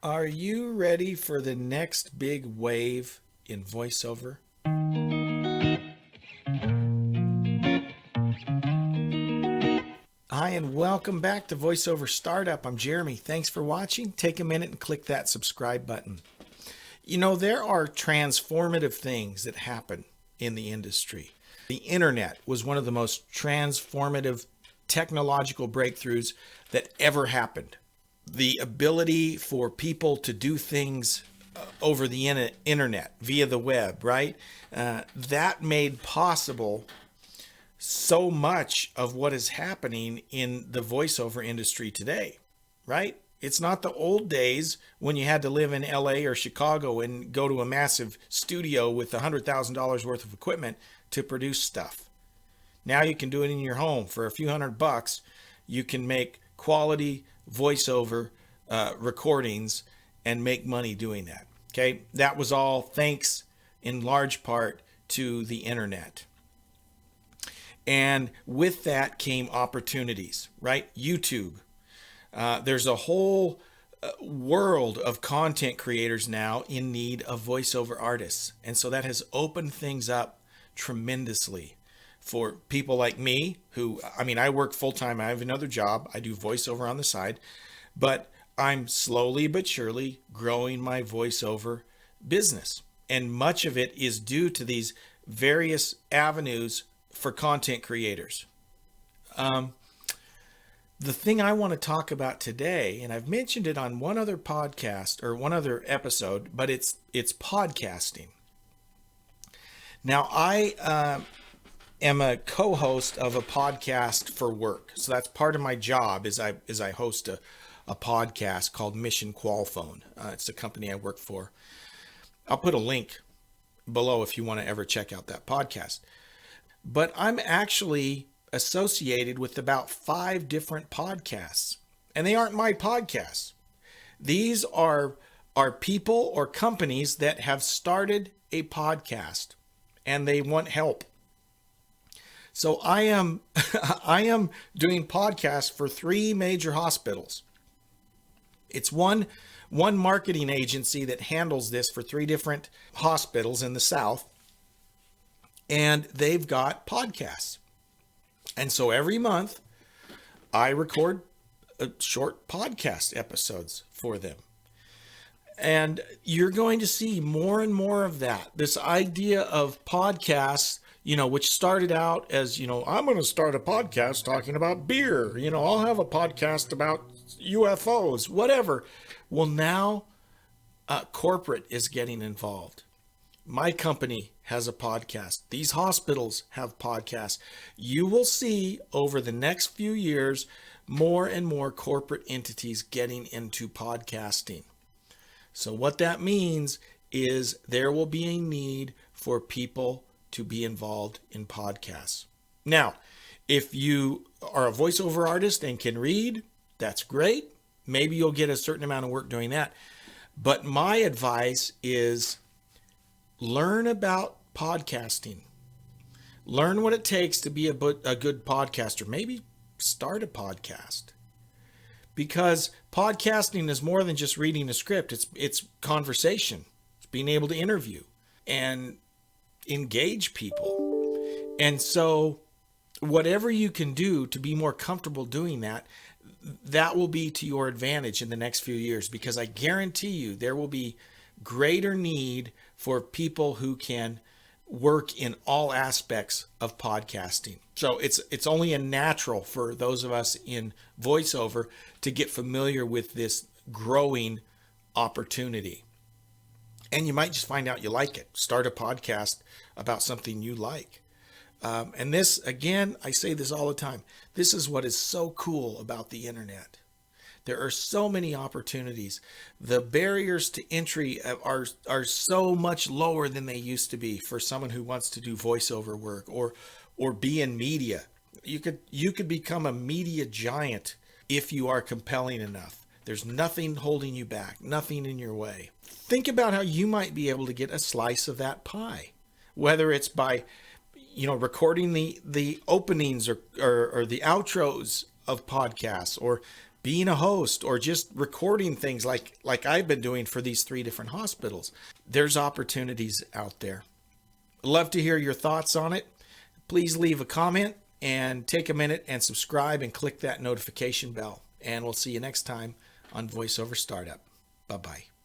Are you ready for the next big wave in voiceover? Hi, and welcome back to VoiceOver Startup. I'm Jeremy. Thanks for watching. Take a minute and click that subscribe button. You know, there are transformative things that happen in the industry. The internet was one of the most transformative technological breakthroughs that ever happened. The ability for people to do things over the internet via the web, right? That made possible so much of what is happening in the voiceover industry today, right? It's not the old days when you had to live in LA or Chicago and go to a massive studio with $100,000 worth of equipment to produce stuff. Now you can do it in your home for a few $100. You can make quality voiceover recordings and make money doing that. Okay, that was all thanks in large part to the internet. And with that came opportunities, right? YouTube. There's a whole world of content creators now in need of voiceover artists. And so that has opened things up tremendously for people like me who, I work full time. I have another job. I do voiceover on the side, but I'm slowly but surely growing my voiceover business. And much of it is due to these various avenues for content creators. The thing I want to talk about today, and I've mentioned it on one other podcast or one other episode, but it's podcasting. Now, I am a co-host of a podcast for work. So that's part of my job is I host a podcast called Mission Qualphone. It's a company I work for. I'll put a link below if you want to ever check out that podcast. But I'm actually associated with about 5 different podcasts, and they aren't my podcasts. These are people or companies that have started a podcast and they want help. So I am doing podcasts for 3 major hospitals. It's one marketing agency that handles this for 3 different hospitals in the South. And they've got podcasts. And so every month I record short podcast episodes for them. And you're going to see more and more of that. This idea of podcasts, which started out as, I'm going to start a podcast talking about beer. I'll have a podcast about UFOs, whatever. Well, now corporate is getting involved. My company has a podcast. These hospitals have podcasts. You will see over the next few years more and more corporate entities getting into podcasting. So what that means is there will be a need for people to be involved in podcasts. Now, if you are a voiceover artist and can read, that's great. Maybe you'll get a certain amount of work doing that. But my advice is learn about podcasting. Learn what it takes to be a good podcaster. Maybe start a podcast. Because podcasting is more than just reading a script. It's conversation. It's being able to interview and engage people. And so whatever you can do to be more comfortable doing that, that will be to your advantage in the next few years, because I guarantee you there will be greater need for people who can work in all aspects of podcasting. So it's only a natural for those of us in voiceover to get familiar with this growing opportunity. And you might just find out you like it. Start a podcast about something you like. And this, again, I say this all the time. This is what is so cool about the internet. There are so many opportunities. The barriers to entry are so much lower than they used to be for someone who wants to do voiceover work or be in media. You could become a media giant if you are compelling enough. There's nothing holding you back, nothing in your way. Think about how you might be able to get a slice of that pie, whether it's by recording the openings or the outros of podcasts, or being a host or just recording things like I've been doing for these 3 different hospitals. There's opportunities out there. Love to hear your thoughts on it. Please leave a comment and take a minute and subscribe and click that notification bell. And we'll see you next time on VoiceOver Startup. Bye-bye.